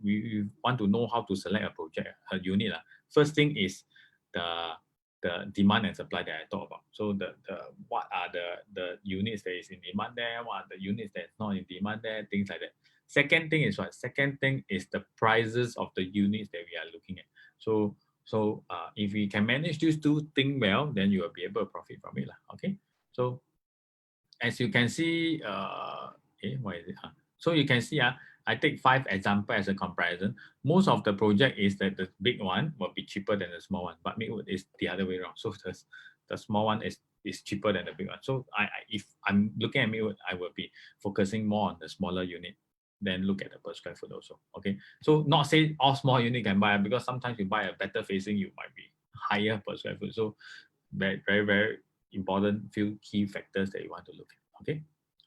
we want to know how to select a project, a unit. First thing is the demand and supply that I talk about. So the what are the units that is in demand there, what are the units that's not in demand there, things like that. Second thing is what? Second thing is the prices of the units that we are looking at. So if we can manage these two things well, then you will be able to profit from it. Okay. So as you can see, what is it? So you can see, I take 5 examples as a comparison. Most of the project is that the big one will be cheaper than the small one, but Midwood is the other way around. So the small one is cheaper than the big one. So if I'm looking at Midwood, I will be focusing more on the smaller unit, then look at the per square foot also. Okay, so not say all small unit can buy, because sometimes you buy a better facing, you might be higher per square foot. So very, very, very important few key factors that you want to look at. Okay.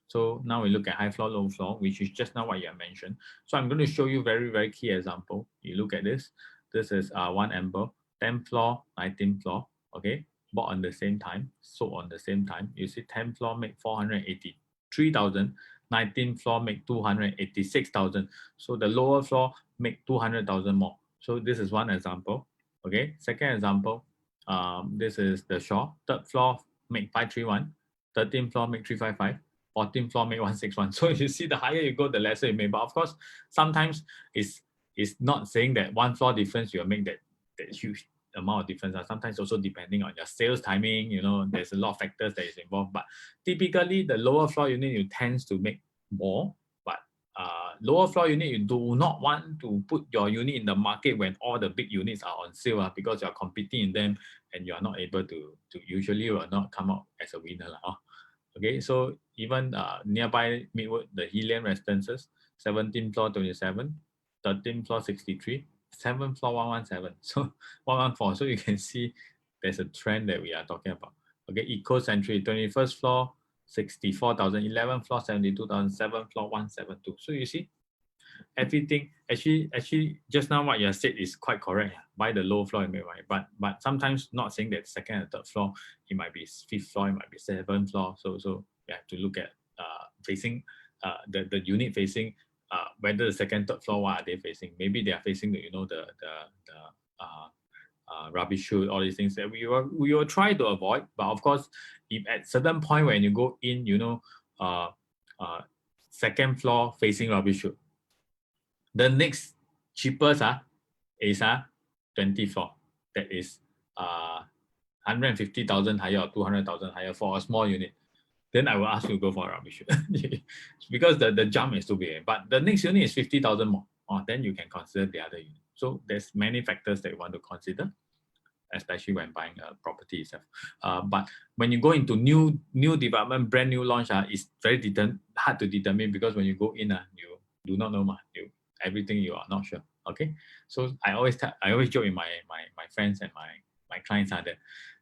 So now we look at high floor, low floor, which is just now what you have mentioned. So I'm going to show you very, very key example. You look at this. This is one Amber, 10th floor, 19th floor. Okay, bought on the same time, sold on the same time. You see 10th floor make 483,000, 19th floor make 286,000. So the lower floor make 200,000 more. So this is one example. Okay, second example. This is the Shaw. Third floor make 531, 13th floor make 355. 14th floor make 161. So you see, the higher you go, the lesser you make. But of course, sometimes it's not saying that one floor difference you will make that huge amount of difference. Sometimes also depending on your sales timing, there's a lot of factors that is involved. But typically, the lower floor unit, you tends to make more. But lower floor unit, you do not want to put your unit in the market when all the big units are on sale, because you're competing in them and you're not able to usually you will not come out as a winner. Okay, so even nearby Midwood, the Helium Residences, 17th floor 27, 13th floor 63, 7th floor 117, so 114. So you can see there's a trend that we are talking about. Okay, Eco-Century, 21st floor, 64,000, 11th floor, 72,000, 7th floor, 172. So you see, everything actually just now what you have said is quite correct. Buy the low floor, but sometimes not saying that second and third floor, it might be fifth floor, it might be seventh floor. So you have to look at facing the unit facing whether the second, third floor, what are they facing? Maybe they are facing the rubbish chute, all these things that we will try to avoid. But of course, if at certain point when you go in, second floor facing rubbish chute, the next cheapest is 20 floor. That is 150,000 higher or 200,000 higher for a small unit. Then I will ask you to go for a rubbish chute because the jump is too big. But the next unit is 50,000 more. Then you can consider the other unit. So there's many factors that you want to consider, especially when buying a property itself. But when you go into new development, brand new launch, it's very hard to determine because when you go in, you do not know everything you are not sure. Okay, so I always joke with my friends and my clients that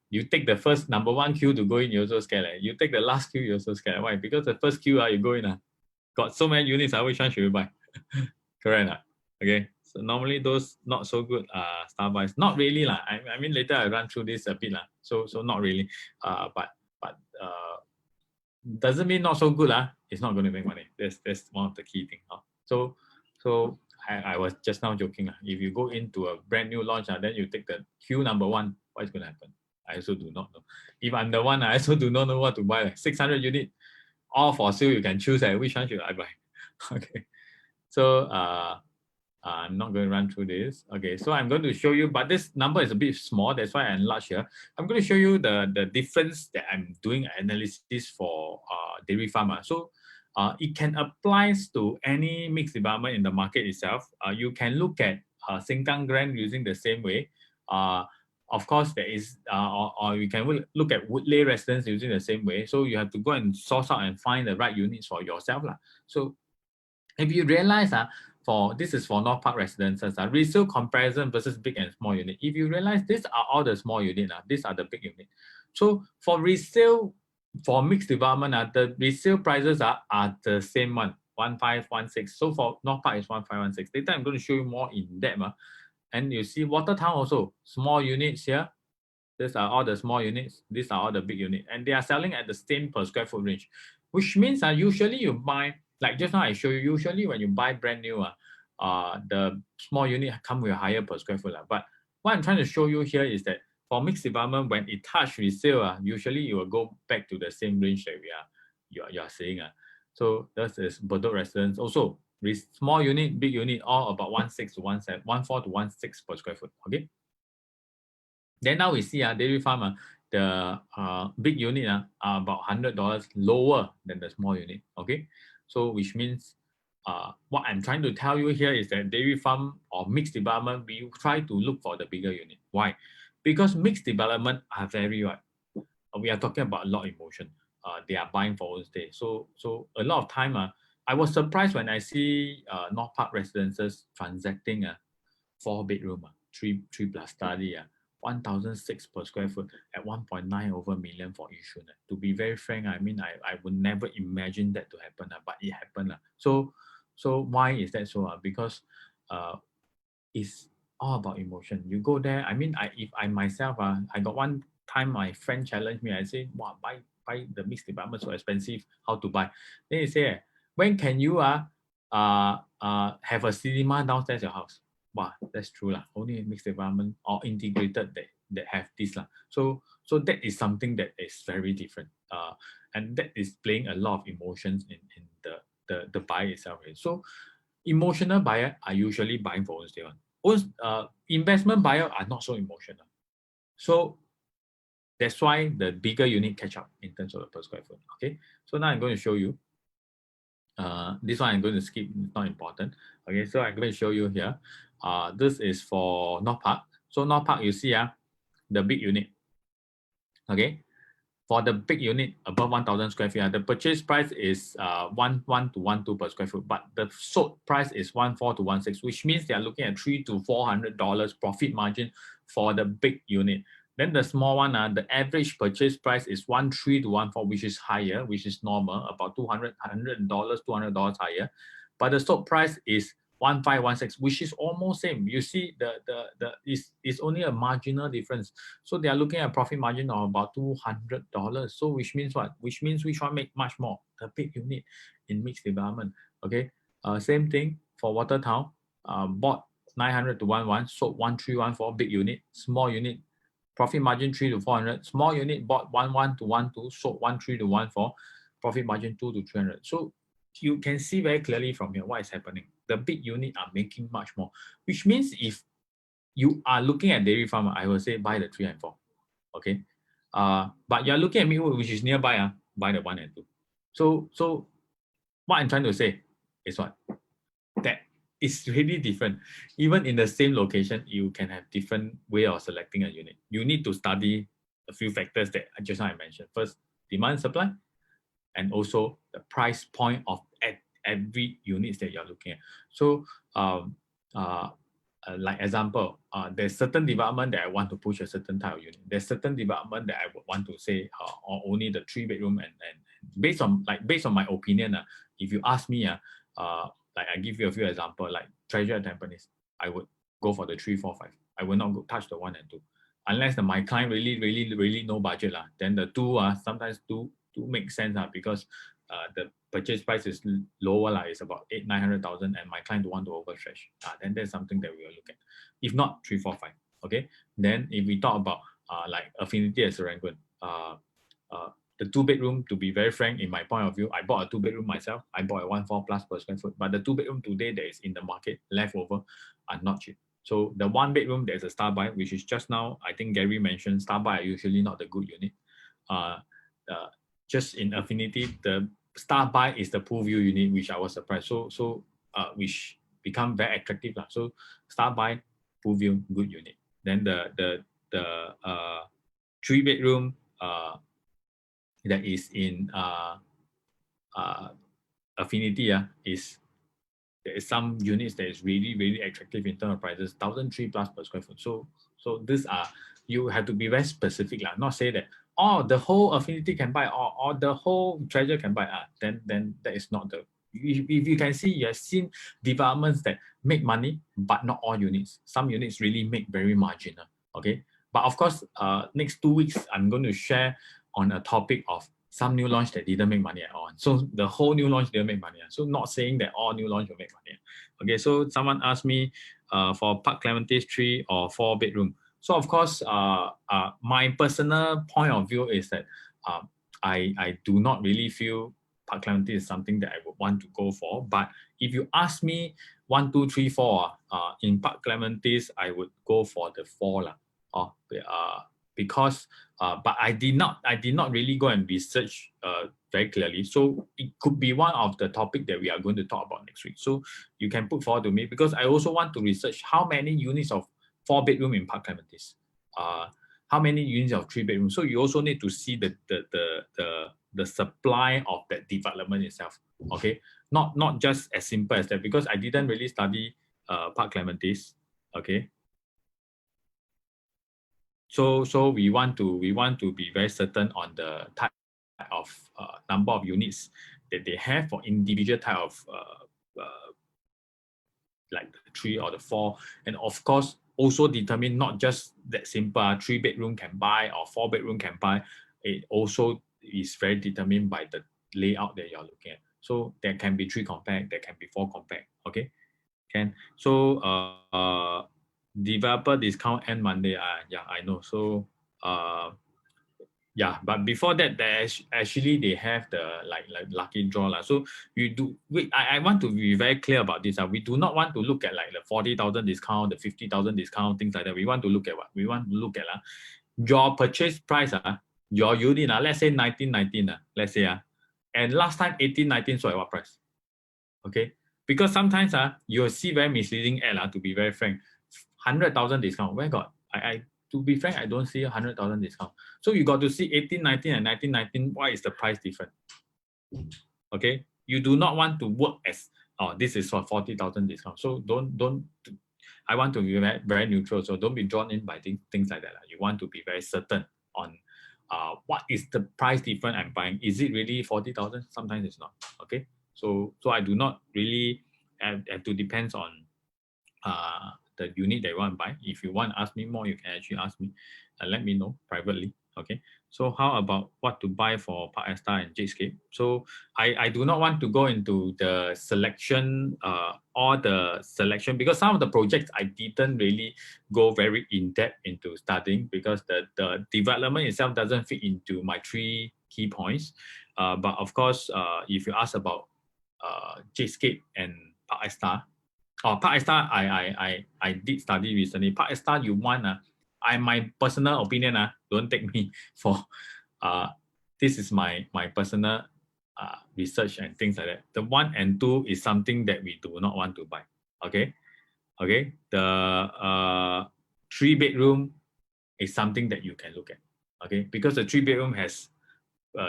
you take the first number one queue to go in, you're also scared. You take the last queue, you're also scared. Why? Because the first queue you go in, got so many units, which one should you buy? Correct. Okay. So normally those not so good star buys. Not really. I mean later I run through this a bit. So not really. But doesn't mean not so good. It's not going to make money. That's one of the key things. So I was just now joking. If you go into a brand new launch, then you take the queue number one, what is going to happen? I also do not know. If I'm the one, I also do not know what to buy. 600 unit, all for sale. You can choose which one should I buy. Okay. So I'm not going to run through this. Okay, so I'm going to show you, but this number is a bit small. That's why I enlarge here. I'm going to show you the difference that I'm doing analysis for dairy farm. So it can apply to any mixed development in the market itself. You can look at Sengkang Grand using the same way. Of course, there is, or you can look at Woodley residence using the same way. So you have to go and source out and find the right units for yourself. So if you realize this is for North Park residences, resale comparison versus big and small unit. If you realize these are all the small unit, these are the big unit. So for resale, for mixed development, the resale prices are the same one, 1516. So for North Park is 1516. Later I'm going to show you more in depth. And you see Watertown also, small units here. These are all the small units. These are all the big units. And they are selling at the same per square foot range, which means usually you buy, like just now I show you, usually when you buy brand new, the small unit come with a higher per square foot. But what I'm trying to show you here is that for mixed development, when it touch resale, usually you will go back to the same range that you are seeing. So this is Bedok residence. Also, small unit, big unit, all about 16 to 17, 14 to 16 per square foot. Okay. Then now we see dairy farm, the big unit are about $100 lower than the small unit. Okay, so which means what I'm trying to tell you here is that dairy farm or mixed development, we try to look for the bigger unit. Why? Because mixed development are very we are talking about a lot of emotion. They are buying for own stay. So a lot of time, I was surprised when I see North Park residences transacting 4-bedroom, 3 plus study, 1,006 per square foot at 1.9 over million for each unit. To be very frank, I mean, I would never imagine that to happen, but it happened. So why is that so? Because it's all about emotion. You go there. I mean, if I myself, I got one time my friend challenged me. I say, wow, buy the mixed department so expensive. How to buy? Then he say, when can you have a cinema downstairs your house? Wow, that's true. Only mixed development or integrated that have this. So that is something that is very different. And that is playing a lot of emotions in the buyer itself. So emotional buyer are usually buying for own stay one. Investment buyer are not so emotional. So that's why the bigger unit catch up in terms of the per square foot. Okay. So now I'm going to show you. This one I'm going to skip, it's not important. Okay, so I'm going to show you here. This is for North Park. So North Park, you see the big unit. Okay, for the big unit above 1,000 square feet, the purchase price is 11 to 12 per square foot, but the sold price is 14 to 16, which means they are looking at $300 to $400 profit margin for the big unit. Then the small one, the average purchase price is 13 to 14, which is higher, which is normal, about $200 $200 higher. But the stock price is 1516, which is almost same. You see, it's only a marginal difference. So they are looking at profit margin of about $200. So which means what? Which means which one make much more? The big unit in mixed development. Okay. Same thing for Watertown. Bought 900 to 11, sold 1314, big unit. Small unit, profit margin 3 to 400. Small unit bought 11 to 12, sold 13 to 14, profit margin 2 to 300. So you can see very clearly from here what is happening. The big unit are making much more, which means if you are looking at dairy farm, I will say buy the 3 and 4. Okay. But you're looking at Meatwood, which is nearby, buy the 1 and 2. So what I'm trying to say is what? That it's really different. Even in the same location, you can have different way of selecting a unit. You need to study a few factors that just now I mentioned. First, demand, supply, and also the price point of every unit that you're looking at. So, like example, there's certain development that I want to push a certain type of unit. There's certain development that I would want to say only the 3-bedroom and based on my opinion, if you ask me, like I give you a few examples, like Treasure at Tampines, I would go for the 3, 4, 5. I will not go touch the 1 and 2, unless my client really no budget then the 2 sometimes do make sense because the purchase price is lower it's about 800,000-900,000, and my client don't want to overstretch. Then there's something that we will look at. If not 3, 4, 5. Okay. Then if we talk about like Affinity at Serangoon, the 2-bedroom, to be very frank, in my point of view, I bought a 2-bedroom myself. I bought a 1.4 plus per square foot, but the 2-bedroom today that is in the market left over are not cheap. So the 1-bedroom, there's a star buy, which is just now, I think Gary mentioned, star buy are usually not the good unit. Just in Affinity, the star buy is the pool view unit, which I was surprised. So which become very attractive. So star buy, pool view, good unit. Then the 3-bedroom that is in Affinity is there is some units that is really attractive in terms of prices, 1,003 plus per square foot. So these are, you have to be very specific, not say that the whole Affinity can buy or the whole Treasure can buy. Then that is not the. If you can see, you have seen developments that make money, but not all units. Some units really make very marginal. Okay, but of course, next 2 weeks I'm going to share on a topic of some new launch that didn't make money at all. So the whole new launch didn't make money. So not saying that all new launch will make money. Okay, so someone asked me for Park Clementi's 3 or 4-bedroom. So of course, my personal point of view is that I do not really feel Park Clementi is something that I would want to go for. But if you ask me 1, 2, 3, 4 in Park Clementi's, I would go for the 4 because but I did not really go and research very clearly. So it could be one of the topic that we are going to talk about next week. So you can put forward to me, because I also want to research how many units of 4-bedroom in Park Clementi's, how many units of 3-bedroom. So you also need to see the supply of that development itself. Okay, not just as simple as that, because I didn't really study Park Clementi's. Okay. So we want to be very certain on the type of number of units that they have for individual type of like the 3 or the 4, and of course also determine not just that simple 3-bedroom can buy or 4-bedroom can buy. It also is very determined by the layout that you're looking at. So there can be 3 compact, there can be 4 compact. Okay, so developer discount end Monday. Yeah, I know. So yeah, but before that, there's actually they have the like lucky draw. So you do I want to be very clear about this. We do not want to look at like the 40,000 discount, the 50,000 discount, things like that. We want to look at what? We want to look at your purchase price, your unit, let's say 1919, let's say, and last time 1819, so at what price? Okay, because sometimes you'll see very misleading ad, to be very frank. 100,000 discount, where got? To be frank, I don't see 100,000 discount. So you got to see 1819 and 1919. Why is the price different? Okay, you do not want to work as this is for 40,000 discount. So don't I want to be very, very neutral. So don't be drawn in by things like that. You want to be very certain on what is the price difference I'm buying. Is it really 40,000? Sometimes it's not. Okay. So I do not really have to depends on the unit that you want to buy. If you want to ask me more, you can actually ask me and let me know privately. Okay. So how about what to buy for Park Esta and Jadescape? So I do not want to go into the selection or the selection because some of the projects I didn't really go very in-depth into studying because the development itself doesn't fit into my 3 key points. But of course, if you ask about Jadescape and Park Esta, Park Esta, I did study recently. Park Esta, you want my personal opinion, don't take me for this is my personal research and things like that. The 1 and 2 is something that we do not want to buy. Okay. The 3-bedroom is something that you can look at. Okay, because the 3-bedroom has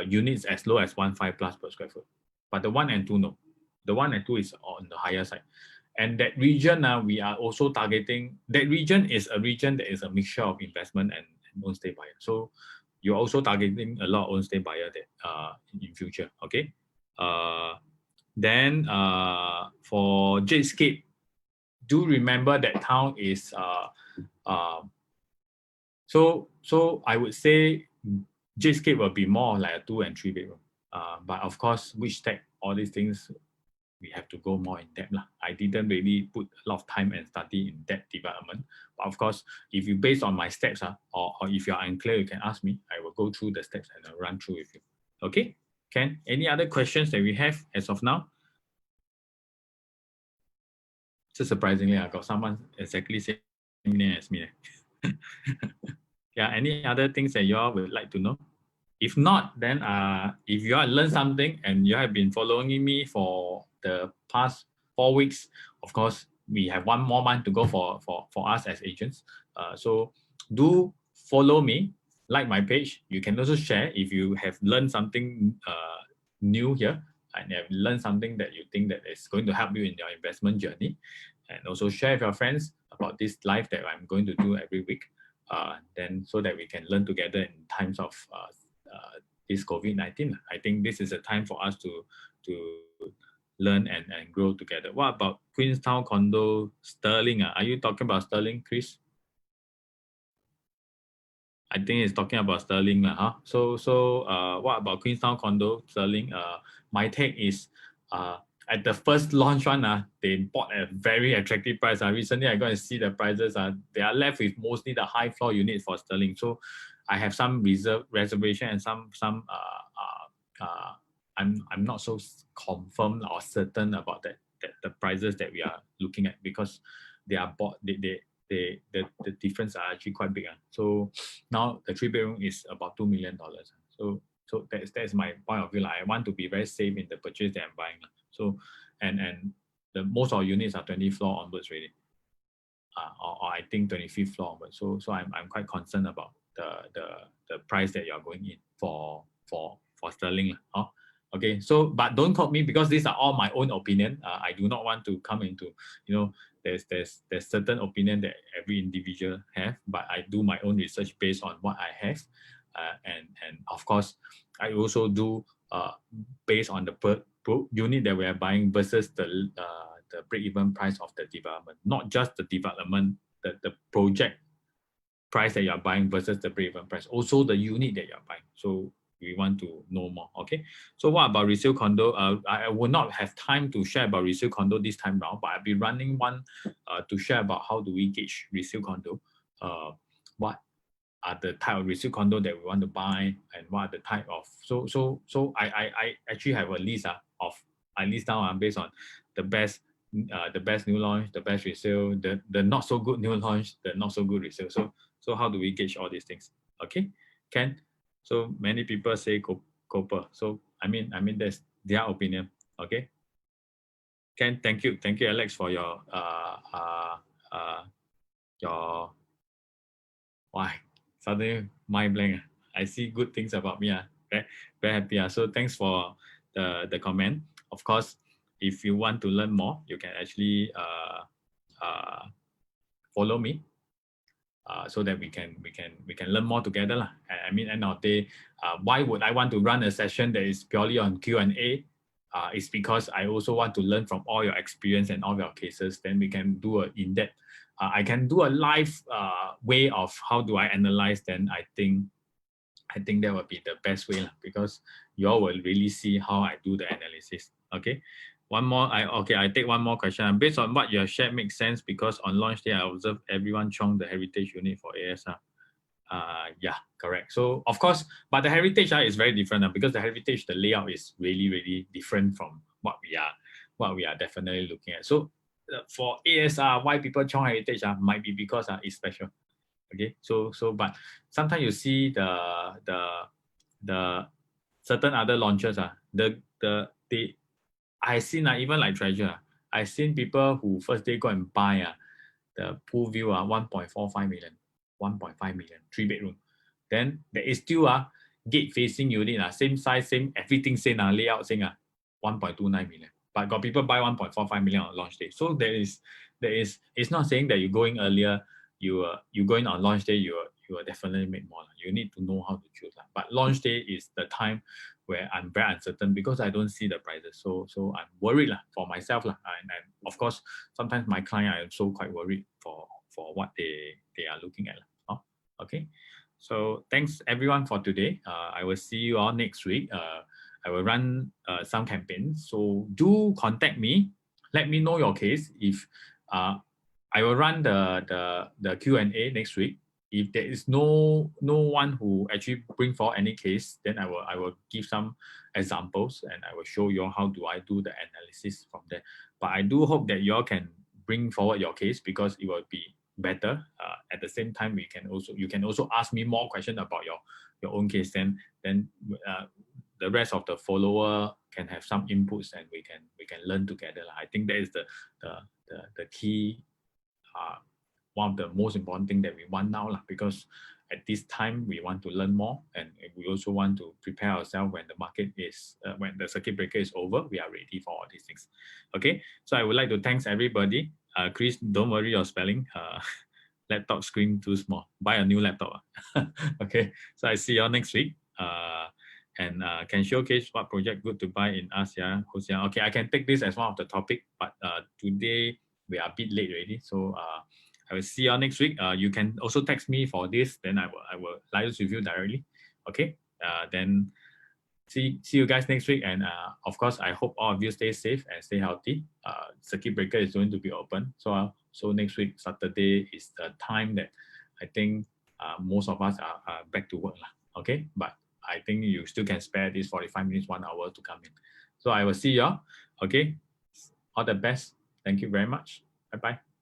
units as low as 1.5 plus per square foot, but the 1 and 2 no. The 1 and 2 is on the higher side. And that region, we are also targeting, that region is a region that is a mixture of investment and own stay buyer. So you're also targeting a lot of own stay buyer that in future, okay? Then for Jadescape, do remember that town is, so I would say Jadescape will be more like a 2 and 3 bedroom. But of course, which tech, all these things, we have to go more in depth. I didn't really put a lot of time and study in that development. But of course, if you based on my steps, or if you're unclear, you can ask me. I will go through the steps and I'll run through with you. Okay? Ken, any other questions that we have as of now? So surprisingly, I got someone exactly same name as me. Yeah, any other things that you all would like to know? If not, then if you have learned something and you have been following me for the past 4 weeks, of course, we have 1 more month to go for us as agents. So do follow me, like my page. You can also share if you have learned something new here and have learned something that you think that is going to help you in your investment journey. And also share with your friends about this live that I'm going to do every week. Then so that we can learn together in times of this COVID-19. I think this is a time for us to learn and grow together. What about Queenstown condo Sterling? Are you talking about Sterling, Chris? I think it's talking about Sterling. So what about Queenstown condo Sterling? My take is at the first launch one, they bought at a very attractive price. Recently, I got to see the prices. They are left with mostly the high floor units for Sterling. So I have some reservation and some I'm not so confirmed or certain about that the prices that we are looking at because they are bought the difference are actually quite big. So now the 3-bedroom is about $2 million. So that's my point of view. I want to be very safe in the purchase that I'm buying. So and the most of our units are 20 floor onwards already. Or I think 25th floor onwards. So I'm quite concerned about the price that you're going in for Sterling. Okay, so but don't quote me because these are all my own opinion. I do not want to come into, there's certain opinion that every individual have, but I do my own research based on what I have, and of course I also do based on the unit that we are buying versus the break-even price of the development, not just the development, the project price that you're buying versus the break-even price, also the unit that you're buying. So we want to know more. Okay, so what about resale condo? I will not have time to share about resale condo this time round, but I'll be running one to share about how do we gauge resale condo, what are the type of resale condo that we want to buy, and what are the type of so I actually have a list I list down based on the best new launch, the best resale, the not so good new launch, the not so good resale. So how do we gauge all these things? Okay, Ken. So many people say copper. So I mean that's their opinion. Okay. Ken, thank you, Alex, for your why suddenly mind blank. I see good things about me. Very, very happy. So thanks for the comment. Of course, if you want to learn more, you can actually follow me. So that we can learn more together lah. I mean, end of the day, why would I want to run a session that is purely on Q&A? It's because I also want to learn from all your experience and all your cases. Then we can do a in-depth. I can do a live way of how do I analyze. Then I think that would be the best way lah, because you all will really see how I do the analysis. Okay. One more, I take one more question. Based on what you have shared, makes sense because on launch day, I observed everyone chong the heritage unit for ASR. Yeah, correct. So of course, but the heritage is very different because the heritage, the layout is really, really different from what we are definitely looking at. So for ASR, why people chong heritage might be because it's special. Okay, so but sometimes you see the certain other launches I seen even like Treasure, I seen people who first day go and buy the pool view 1.45 million, 1.5 million, 3-bedroom. Then there is still gate facing unit same size, same everything, same layout, same 1.29 million. But got people buy 1.45 million on launch day. So there is it's not saying that you going earlier, you going on launch day, you will definitely make more. You need to know how to choose. But launch day is the time where I'm very uncertain because I don't see the prices. So I'm worried for myself. And of course, sometimes my client are also quite worried for what they are looking at. Okay. So thanks everyone for today. I will see you all next week. I will run some campaigns. So do contact me. Let me know your case. If I will run the Q&A next week. If there is no one who actually bring forward any case, then I will give some examples and I will show you how do I do the analysis from there. But I do hope that you all can bring forward your case because it will be better. At the same time, you can also ask me more questions about your own case. Then the rest of the follower can have some inputs and we can learn together. I think that is the key. One of the most important thing that we want now, because at this time we want to learn more and we also want to prepare ourselves when the market is when the circuit breaker is over, we are ready for all these things. Okay, so I would like to thanks everybody. Chris, don't worry your spelling. Laptop screen too small. Buy a new laptop. Okay, so I see you all next week. And can showcase what project good to buy in Asia. Okay, I can take this as one of the topic, but today we are a bit late already. So I will see you all next week. You can also text me for this, then I will liaise with you directly. Okay. Then see you guys next week. And of course, I hope all of you stay safe and stay healthy. Circuit breaker is going to be open. So next week, Saturday is the time that I think most of us are back to work. Okay. But I think you still can spare this 45 minutes, 1 hour to come in. So I will see you all. Okay. All the best. Thank you very much. Bye-bye.